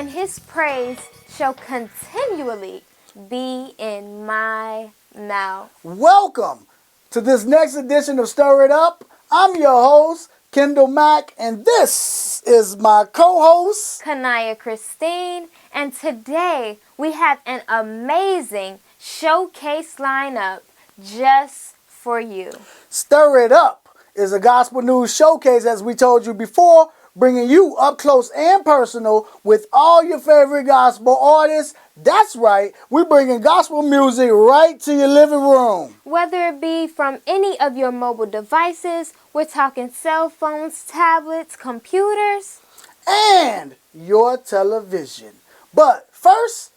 and his praise shall continually be in my mouth. Welcome to this next edition of Stir It Up. I'm your host, Kendall Mack, and this is my co-host, Kanaya Christine, and today we have an amazing showcase lineup just for you. Stir It Up is a gospel news showcase, as we told you before, bringing you up close and personal with all your favorite gospel artists. That's right, we're bringing gospel music right to your living room. Whether it be from any of your mobile devices, we're talking cell phones, tablets, computers, and your television. But first,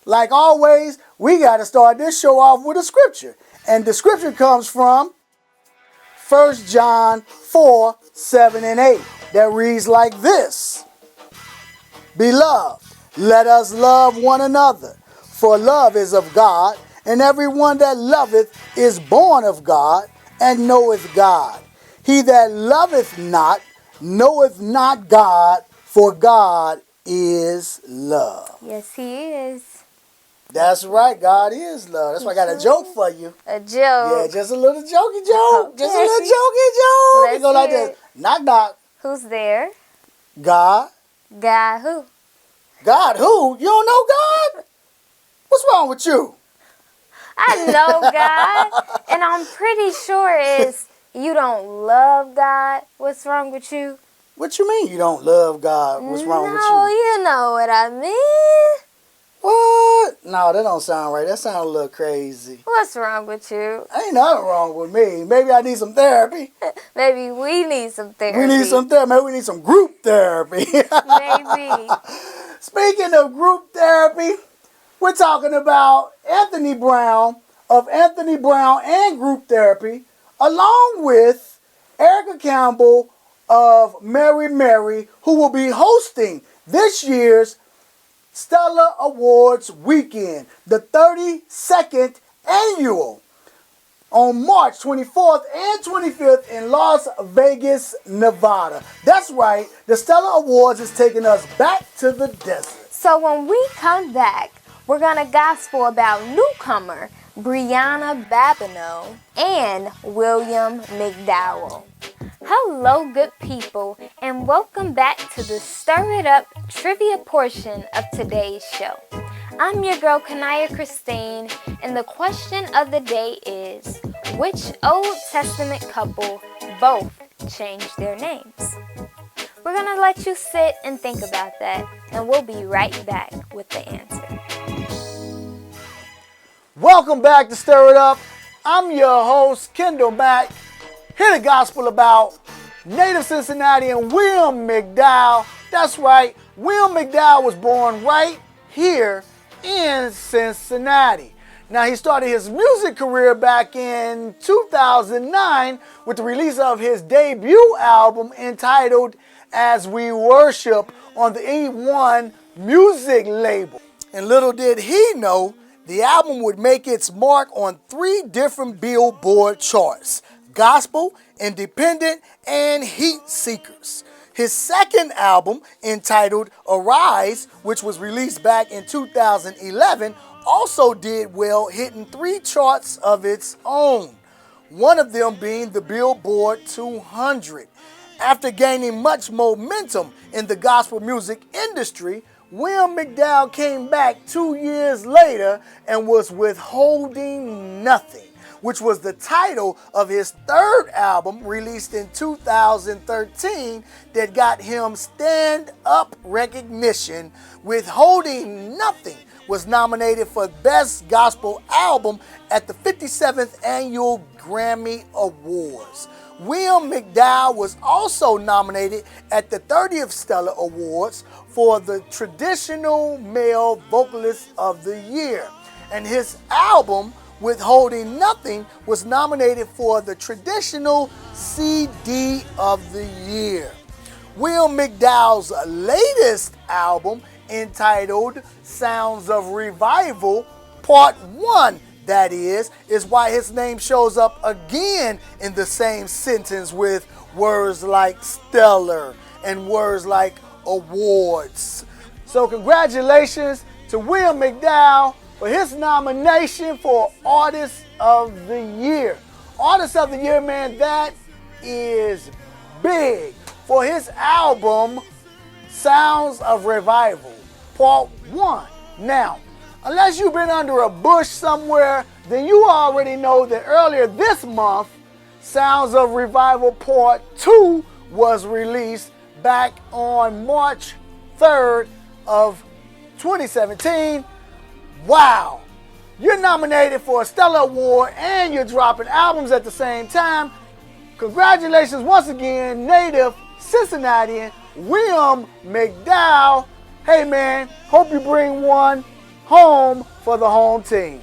like always, we got to start this show off with a scripture. And the scripture comes from 1 John 4, 7 and 8. That reads like this. Beloved, let us love one another, for love is of God, and everyone that loveth is born of God, and knoweth God. He that loveth not, knoweth not God, for God is love. Yes, he is. That's right, God is love. That's why I got a joke for you. A joke. Yeah, just a little jokey joke. Okay. Just a little jokey joke. Let's It go like hear this. it. Knock, knock. Who's there? God. God who? God who? You don't know God? What's wrong with you? I know God, and I'm pretty sure it's you don't love God. What's wrong with you? What you mean you don't love God? What's wrong with No, you? you know what I mean. What? No, that don't sound right. That sounds a little crazy. What's wrong with you? Ain't nothing wrong with me. Maybe I need some therapy. Maybe we need some therapy. We need some therapy. Maybe we need some group therapy. Maybe. Speaking of group therapy, we're talking about Anthony Brown of Anthony Brown and Group Therapy, along with Erica Campbell of Mary Mary, who will be hosting this year's Stellar Awards Weekend, the 32nd annual, on March 24th and 25th in Las Vegas, Nevada. That's right, the Stellar Awards is taking us back to the desert. So when we come back, we're going to gospel about newcomer Brianna Babineau and William McDowell. Hello, good people, and welcome back to the Stir It Up trivia portion of today's show. I'm your girl, Kanaya Christine, and the question of the day is, which Old Testament couple both changed their names? We're going to let you sit and think about that, and we'll be right back with the answer. Welcome back to Stir It Up. I'm your host, Kendall Mack. Hear the gospel about native Cincinnati and William McDowell. That's right, William McDowell was born right here in Cincinnati. Now, he started his music career back in 2009 with the release of his debut album entitled As We Worship on the E1 music label. And little did he know, the album would make its mark on 3 different Billboard charts: gospel, independent, and heat seekers. His second album, entitled Arise, which was released back in 2011, also did well, hitting 3 charts of its own, one of them being the Billboard 200. After gaining much momentum in the gospel music industry, William McDowell came back 2 years later and was Withholding Nothing, which was the title of his third album released in 2013 that got him stand-up recognition. Withholding Nothing was nominated for Best Gospel Album at the 57th Annual Grammy Awards. William McDowell was also nominated at the 30th Stellar Awards for the Traditional Male Vocalist of the Year. And his album, Withholding Nothing, was nominated for the Traditional CD of the Year. William McDowell's latest album, entitled Sounds of Revival, Part 1, that is why his name shows up again in the same sentence with words like stellar and words like awards. So congratulations to William McDowell for his nomination for Artist of the Year. Artist of the Year, man, that is big for his album Sounds of Revival, Part 1. Now, unless you've been under a bush somewhere, then you already know that earlier this month, Sounds of Revival Part 2 was released back on March 3rd of 2017. Wow! You're nominated for a Stellar Award and you're dropping albums at the same time. Congratulations once again, native Cincinnatian William McDowell. Hey man, hope you bring one home for the home team.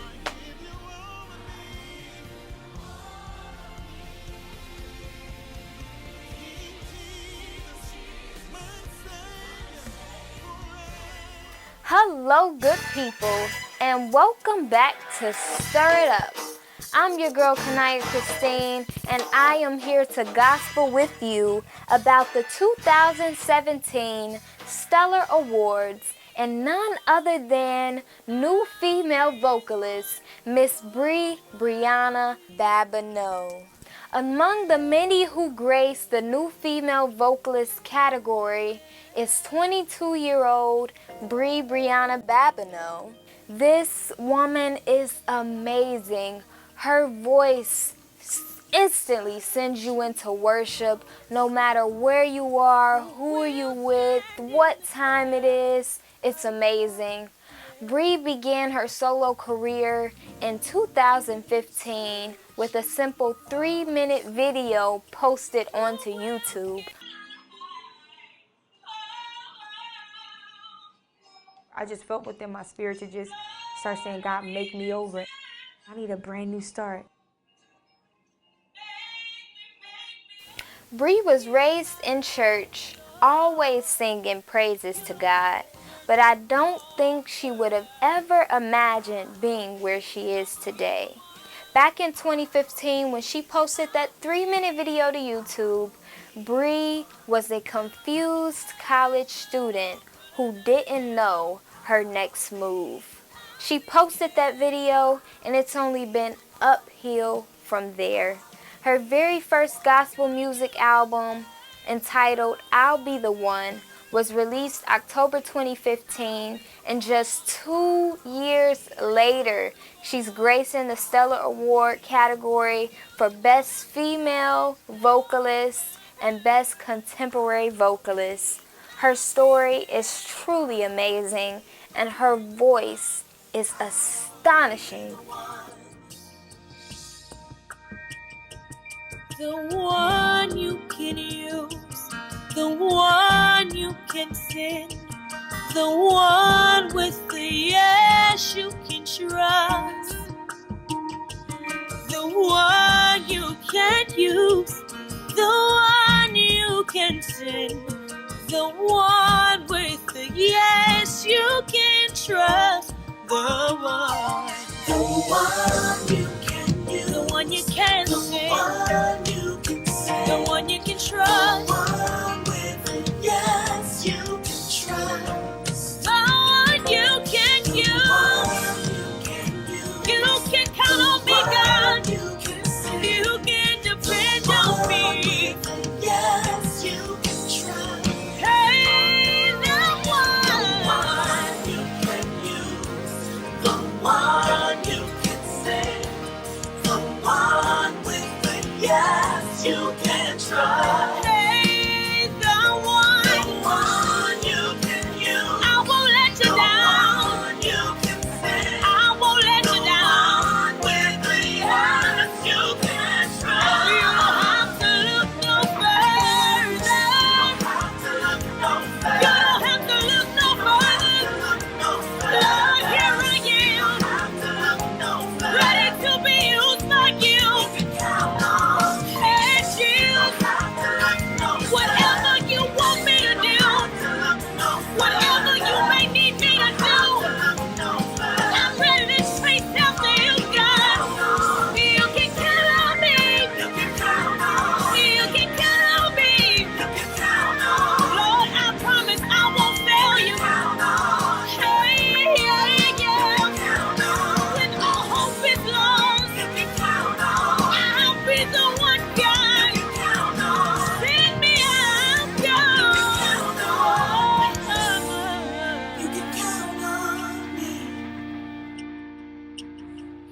Hello, good people, and welcome back to Stir It Up. I'm your girl, Kanaya Christine, and I am here to gospel with you about the 2017 Stellar Awards and none other than new female vocalist, Miss Brianna Babineau. Among the many who graced the new female vocalist category is 22-year-old Brianna Babineau. This woman is amazing. Her voice instantly sends you into worship no matter where you are, who are you with, what time it is. It's amazing. Bree began her solo career in 2015 with a simple 3-minute video posted onto YouTube. I just felt within my spirit to just start saying, God, make me over. I need a brand new start. Bree was raised in church, always singing praises to God, but I don't think she would have ever imagined being where she is today. Back in 2015, when she posted that 3-minute video to YouTube, Bree was a confused college student who didn't know her next move. She posted that video and it's only been uphill from there. Her very first gospel music album, entitled I'll Be the One, was released October 2015, and just 2 years later, she's gracing the Stellar Award category for Best Female Vocalist and Best Contemporary Vocalist. Her story is truly amazing, and her voice is astonishing. The one you can use, the one you can send, the one with the yes you can trust, the one you can use, the one you can send, the one with the yes you can trust, the one you can use, the one you can send, the one you can trust, the one with a yes you can trust, the one you can use, you can count on me, God, you can depend on me, yes you can trust, hey, the one you can use,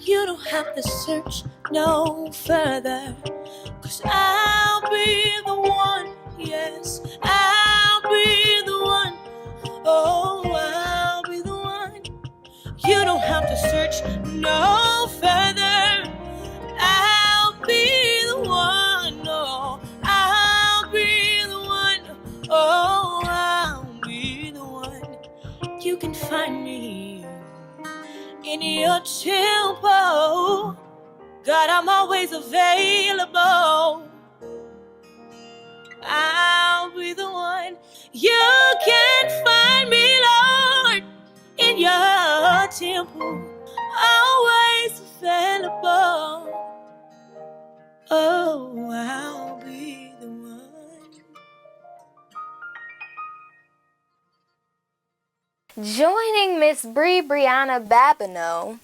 You don't have to search no further, 'cause I'll be the one, yes, I'll be the one, oh, I'll be the one. You don't have to search no further, I'll be the one, oh, I'll be the one, oh, I'll be the one. You can find me in your temple. God, I'm always available. I'll be the one. You can find me, Lord, in your temple. Always available. Oh, I'll be the one. Joining Miss Brianna Babineau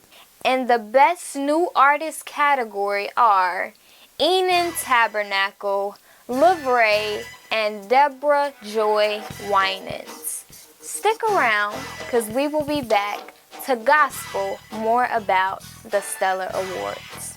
in the Best New Artist category are Enon Tabernacle, Lavray, and Deborah Joy Winans. Stick around, because we will be back to gospel more about the Stellar Awards.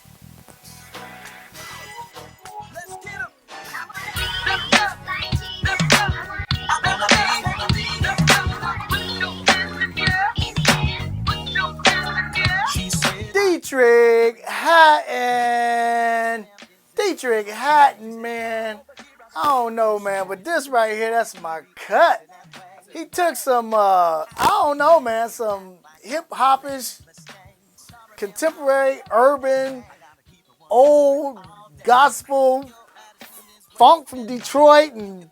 Dietrich Hatton, man. I don't know, man, but this right here, that's my cut. He took some, I don't know, man, some hip-hopish, contemporary, urban, old, gospel, funk from Detroit and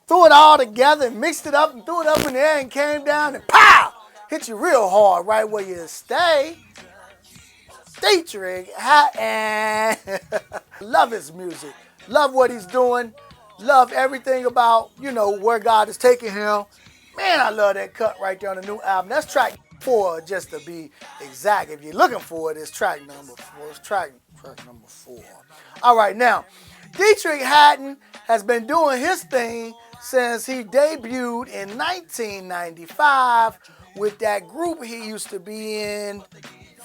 threw it all together and mixed it up and threw it up in the air and came down and pow! Hit you real hard right where you stay. Dietrich Hatton. Love his music. Love what he's doing. Love everything about, where God is taking him. Man, I love that cut right there on the new album. That's track 4, just to be exact. If you're looking for it, it's track number 4. It's track number 4. All right, now, Dietrich Hatton has been doing his thing since he debuted in 1995 with that group he used to be in,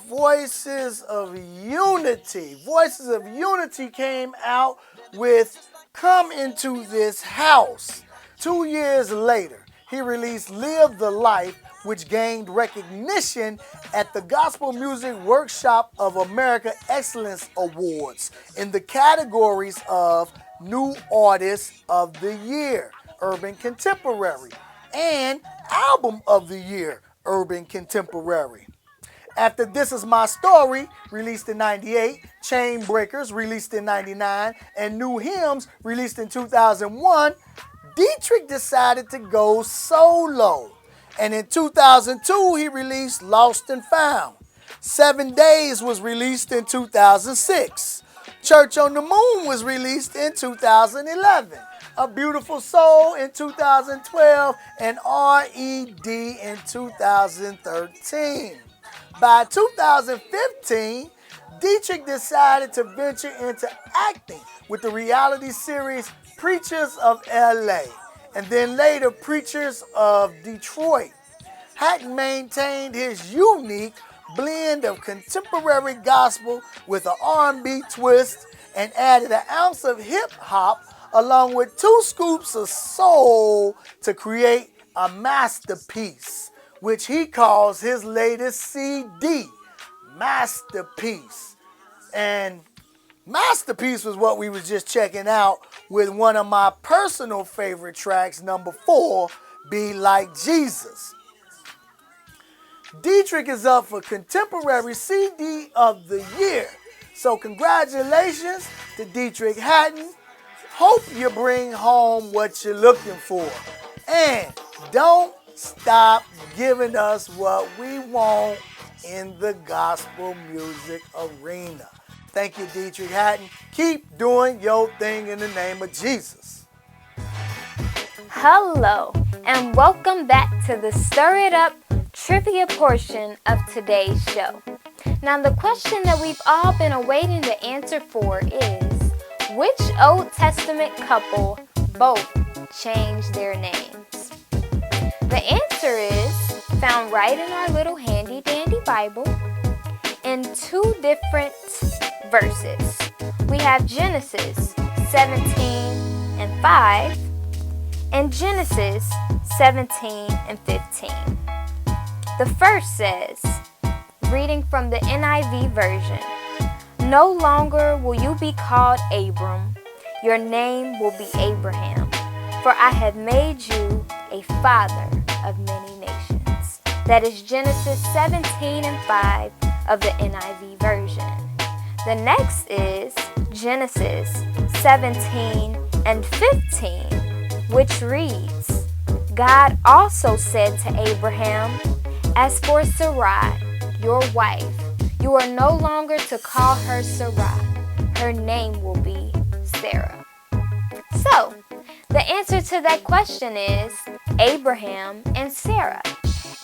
Voices of Unity. Voices of Unity came out with Come Into This House. 2 years later, he released Live the Life, which gained recognition at the Gospel Music Workshop of America Excellence Awards in the categories of New Artist of the Year, Urban Contemporary, and Album of the Year, Urban Contemporary. After This Is My Story, released in 98, Chain Breakers, released in 99, and New Hymns, released in 2001, Dietrich decided to go solo. And in 2002, he released Lost and Found. 7 Days was released in 2006. Church on the Moon was released in 2011. A Beautiful Soul in 2012, and R.E.D. in 2013. By 2015, Dietrich decided to venture into acting with the reality series Preachers of LA, and then later Preachers of Detroit. Hatton maintained his unique blend of contemporary gospel with an R&B twist and added an ounce of hip-hop along with 2 scoops of soul to create a masterpiece, which he calls his latest CD, Masterpiece. And Masterpiece was what we was just checking out with one of my personal favorite tracks, number 4, Be Like Jesus. Dietrich is up for Contemporary CD of the Year. So congratulations to Dietrich Hatton. Hope you bring home what you're looking for. And don't stop giving us what we want in the gospel music arena. Thank you, Dietrich Hatton. Keep doing your thing in the name of Jesus. Hello, and welcome back to the Stir It Up trivia portion of today's show. Now, the question that we've all been awaiting the answer for is, which Old Testament couple both changed their names? The answer is found right in our little handy dandy Bible. in two different verses. We have Genesis 17 and 5 and Genesis 17 and 15. The first says, reading from the NIV version, "No longer will you be called Abram, your name will be Abraham, for I have made you a father of many nations." That is Genesis 17 and 5 of the NIV version. The next is Genesis 17 and 15, which reads, "God also said to Abraham, as for Sarai, your wife, you are no longer to call her Sarai. Her name will be Sarah." So, the answer to that question is Abraham and Sarah.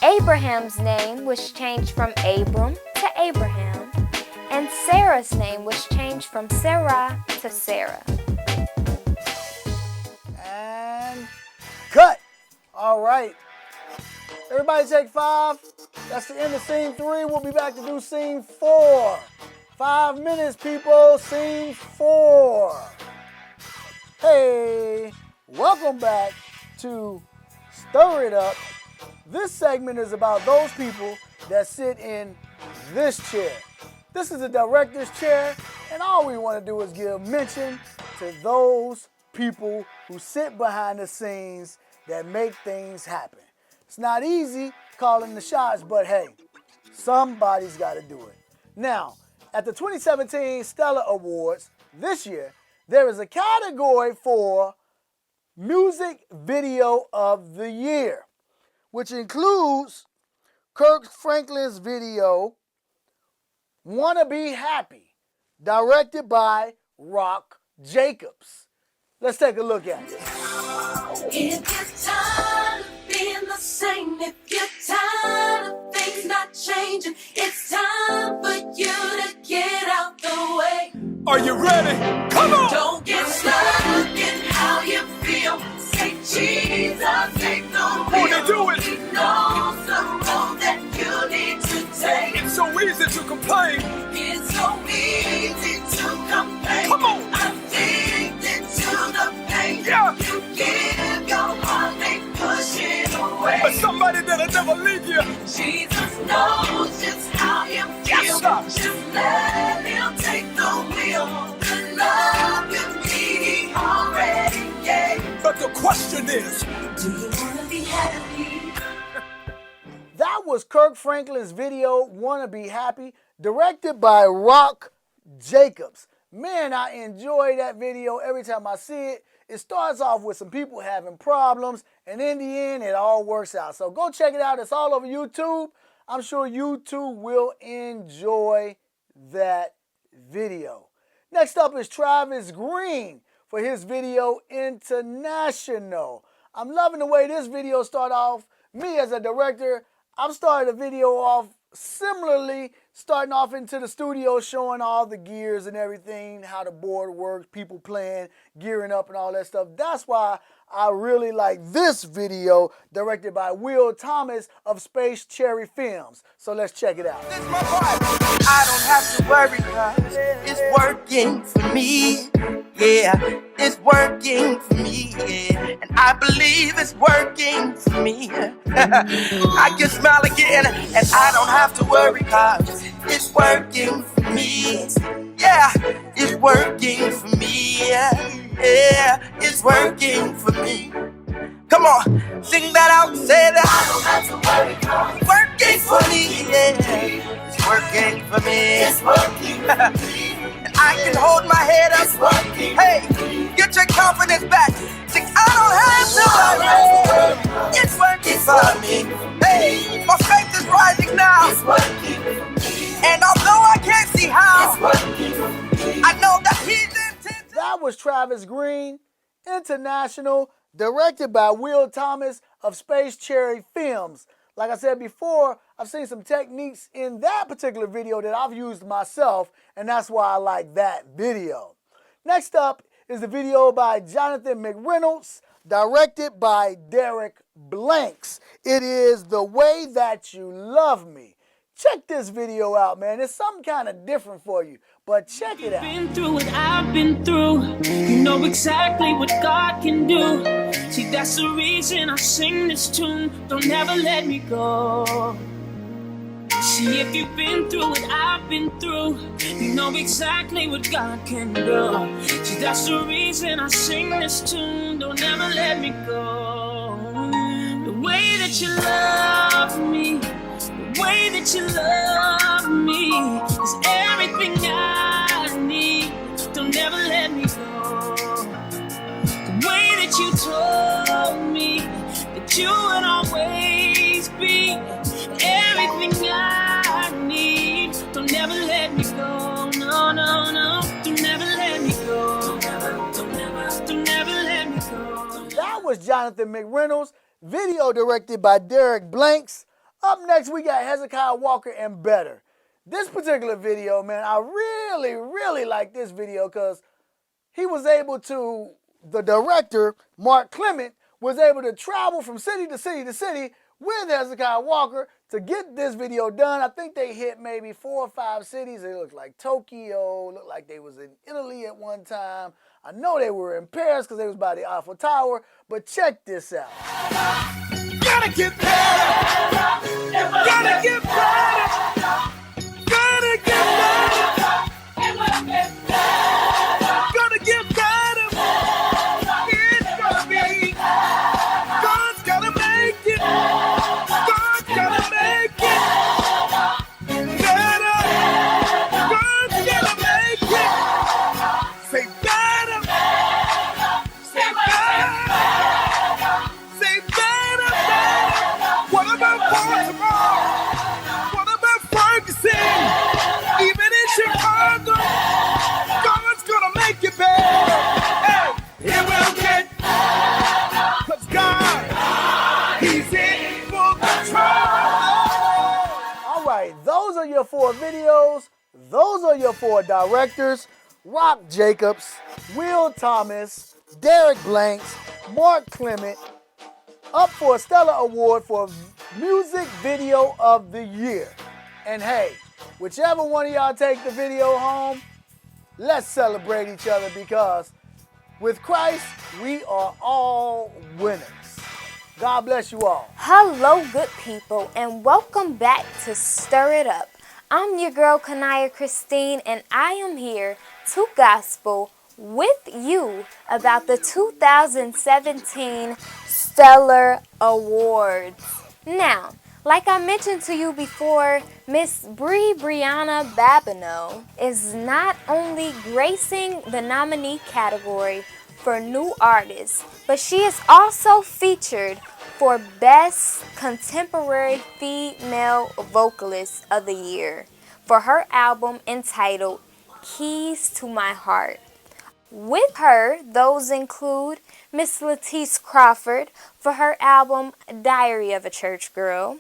Abraham's name was changed from Abram to Abraham, and Sarah's name was changed from Sarai to Sarah. And cut. All right. Everybody take 5. That's the end of scene 3. We'll be back to do scene 4. 5 minutes, people. Scene 4. Hey, welcome back to Stir It Up. This segment is about those people that sit in this chair. This is the director's chair, and all we want to do is give mention to those people who sit behind the scenes that make things happen. It's not easy calling the shots, but hey, somebody's got to do it. Now, at the 2017 Stellar Awards this year, there is a category for Music Video of the Year, which includes Kirk Franklin's video, "Wanna Be Happy," directed by Rock Jacobs. Let's take a look at it. If you're tired of being the same, if you're tired of things not changing, it's time for you to get out the way. Are you ready? Come on! Don't get stuck in how you feel. Say Jesus, take the wheel. Won't you do it? He knows the road that you need to take. It's so easy to complain. It's so easy to complain. Come on! Addicted to the pain. Yeah! You give your heart, they push it away. But somebody that'll never leave you. Jesus knows just how you feel. Yes, sir. Just let him take the wheel. The love you need, he already gave. But the question is, Do you want to be happy? That was Kirk Franklin's video, "Wanna Be Happy," directed by Rock Jacobs. Man, I enjoy that video every time I see it. It starts off with some people having problems, and in the end, it all works out. So go check it out. It's all over YouTube. I'm sure you too will enjoy that video. Next up is Travis Green for his video, "International." I'm loving the way this video started off. Me as a director, I've started a video off similarly, starting off into the studio, showing all the gears and everything, how the board works, people playing, gearing up and all that stuff. That's why I really like this video, directed by Will Thomas of Space Cherry Films. So let's check it out. This is my part. I don't have to worry cause it's working for me. Yeah, it's working for me. Yeah. And I believe it's working for me. I can smile again and I don't have to worry cause it's working for me. Yeah, it's working for me. Yeah, it's working for me. Come on, sing that out, say that. I don't have to worry, cause It's working for me, yeah. It's working for me. it's working for me. And I can hold my head up. It's working. Hey, get your confidence back. Sing, I don't have to worry. It's working for me. Hey, my faith is rising now. It's working for me. And although I can't see how, It's working for me. I know that he's intent. That was Travis Green, "International," directed by Will Thomas of Space Cherry Films. Like I said before, I've seen some techniques in that particular video that I've used myself, and that's why I like that video. Next up is the video by Jonathan McReynolds, directed by Derek Blanks. It is "The Way That You Love Me." check this video out, man. It's something kind of different for you, but check it out. Been through what I've been through. You know exactly what God can do. See, that's the reason I sing this tune. Don't ever let me go. See, if you've been through what I've been through, you know exactly what God can do. See, that's the reason I sing this tune. Don't ever let me go. The way that you love me, the way that you love me is everything I need. Don't ever let me go. The way that you told me that you would always be everything I need. Don't ever let me go. No, no, no. Don't ever let me go. Don't ever let me go. That was Jonathan McReynolds, video directed by Derek Blanks. Up next, we got Hezekiah Walker and Better. This particular video, man, I really like this video because he was able to, the director, Mark Clement, was able to travel from city to city to city with Hezekiah Walker to get this video done. I think they hit maybe 4 or 5 cities. It looked like Tokyo, looked like they was in Italy at one time. I know they were in Paris because they was by the Eiffel Tower, but check this out. Gotta get better. Gotta get better. Gotta get better. Gotta get better. It's gonna be. God's gotta make it. God's gotta make it better. God's gotta make it. Say better. Say better. Say better. What about Baltimore? What about Ferguson? Even in Chicago, God's gonna make it better. Hey, it will get, 'cause God, He's in full control. All right, those are your 4 videos. Those are your 4 directors. Rock Jacobs, Will Thomas, Derek Blanks, Mark Clement, up for a Stellar Award for Music Video of the Year. And hey, whichever one of y'all take the video home, let's celebrate each other because with Christ, we are all winners. God bless you all. Hello, good people, and welcome back to Stir It Up. I'm your girl, Kanaya Christine, and I am here to gospel with you about the 2017 Stellar Awards. Now, like I mentioned to you before, Miss Brianna Babineau is not only gracing the nominee category for new artists, but she is also featured for Best Contemporary Female Vocalist of the Year for her album entitled Keys to My Heart. With her, those include Miss Latice Crawford for her album Diary of a Church Girl,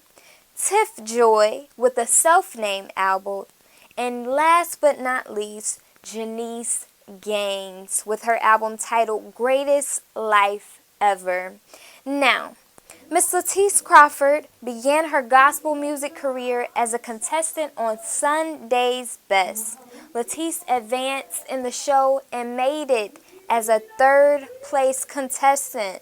Tiff Joy with a self-named album, and last but not least, Janice Gaines with her album titled Greatest Life Ever. Now, Miss Latice Crawford began her gospel music career as a contestant on Sunday's Best. Latice advanced in the show and made it as a 3rd place contestant,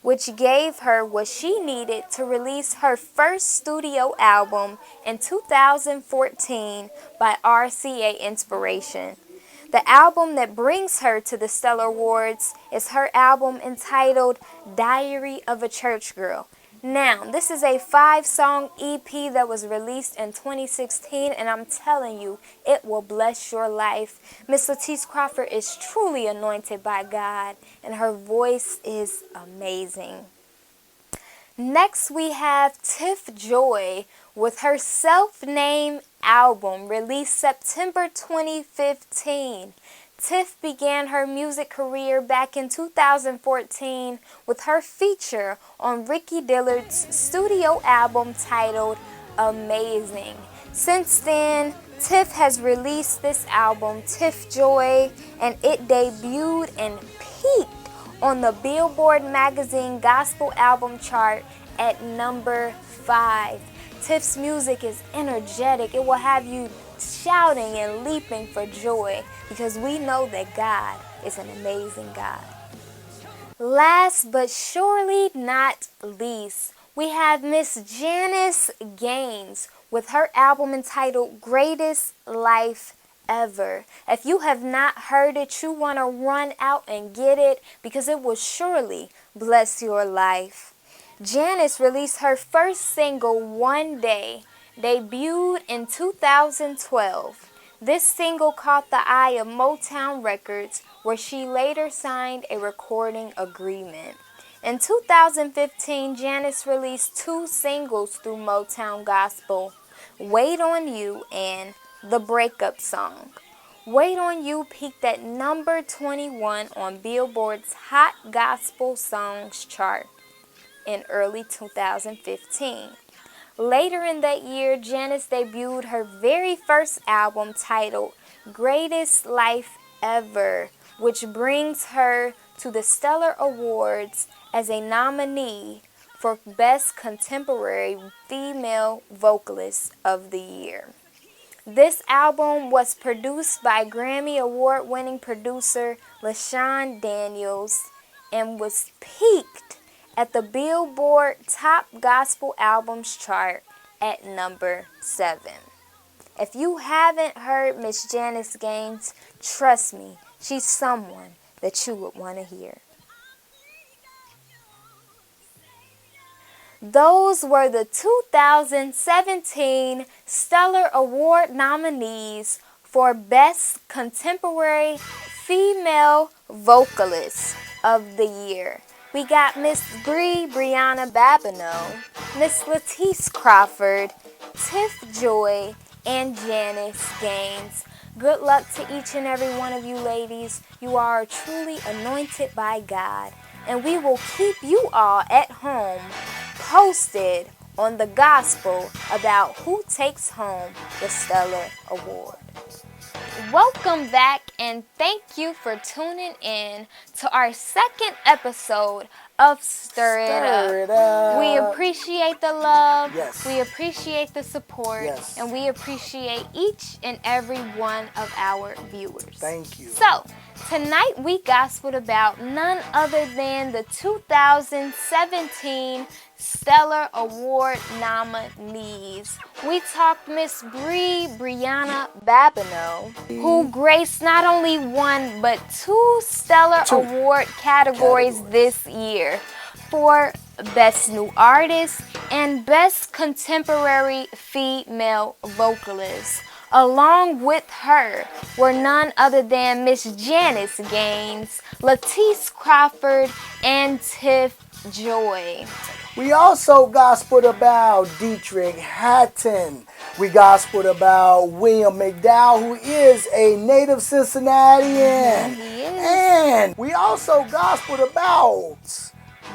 which gave her what she needed to release her first studio album in 2014 by RCA Inspiration. The album that brings her to the Stellar Awards is her album entitled Diary of a Church Girl. Now, this is a 5-song EP that was released in 2016, and I'm telling you, it will bless your life. Miss Latice Crawford is truly anointed by God, and her voice is amazing. Next, we have Tiff Joy with her self-named album released September 2015. Tiff began her music career back in 2014 with her feature on Ricky Dillard's studio album titled Amazing. Since then, Tiff has released this album, Tiff Joy, and it debuted and peaked on the Billboard magazine gospel album chart at number 5. Tiff's music is energetic. It will have you shouting and leaping for joy because we know that God is an amazing God. Last but surely not least, we have Miss Janice Gaines with her album entitled Greatest Life Ever. If you have not heard it, you want to run out and get it because it will surely bless your life. Janice released her first single, One Day, debuted in 2012. This single caught the eye of Motown Records, where she later signed a recording agreement. In 2015, Janice released 2 singles through Motown Gospel, Wait on You and The Breakup Song. Wait on You peaked at number 21 on Billboard's Hot Gospel Songs chart in early 2015. Later in that year, Janice debuted her very first album titled Greatest Life Ever, which brings her to the Stellar Awards as a nominee for Best Contemporary Female Vocalist of the Year. This album was produced by Grammy Award-winning producer LaShawn Daniels and was peaked at the Billboard Top Gospel Albums chart at number 7. If you haven't heard Miss Janice Gaines, trust me, she's someone that you would want to hear. Those were the 2017 Stellar Award nominees for Best Contemporary Female Vocalist of the Year. We got Miss Brianna Babineau, Miss Latisse Crawford, Tiff Joy, and Janice Gaines. Good luck to each and every one of you ladies. You are truly anointed by God. And we will keep you all at home posted on the gospel about who takes home the Stellar Award. Welcome back and thank you for tuning in to our second episode of Stir It Up. We appreciate the love, Yes. we appreciate the support, Yes. and we appreciate each and every one of our viewers. Thank you. So, tonight we gospeled about none other than the 2017 Stellar Award nominees. We talked Miss Brianna Babineau, who graced not only one but 2 Stellar Award categories this year for Best New Artist and Best Contemporary Female Vocalist. Along with her were none other than Miss Janice Gaines, Latisse Crawford, and Tiff Joy. We also gospeled about Dietrich Hatton. We gospeled about William McDowell, who is a native Cincinnatian. He is. And we also gospeled about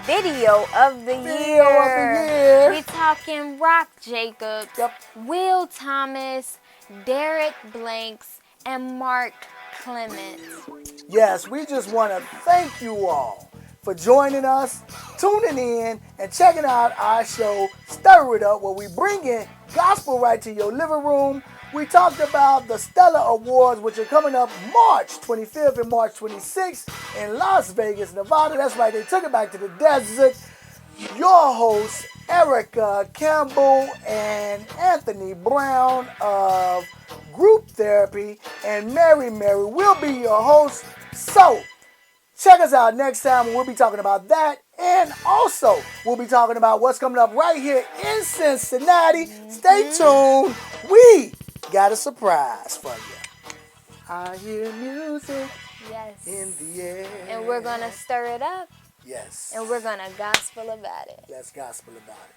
Video of the year. We talking Rock Jacobs, Will Thomas, Derek Blanks, and Mark Clements. Yes, we just want to thank you all for joining us, tuning in, and checking out our show, Stir It Up, where we bring in gospel right to your living room. We talked about the Stellar Awards, which are coming up March 25th and March 26th in Las Vegas, Nevada. That's right, they took it back to the desert. Your hosts, Erica Campbell and Anthony Brown of Group Therapy, and Mary will be your hosts. So, check us out next time when we'll be talking about that. And also, we'll be talking about what's coming up right here in Cincinnati. Stay tuned. We got a surprise for you. I hear music in the air. And we're going to stir it up. Yes. And we're going to gospel about it. Let's gospel about it.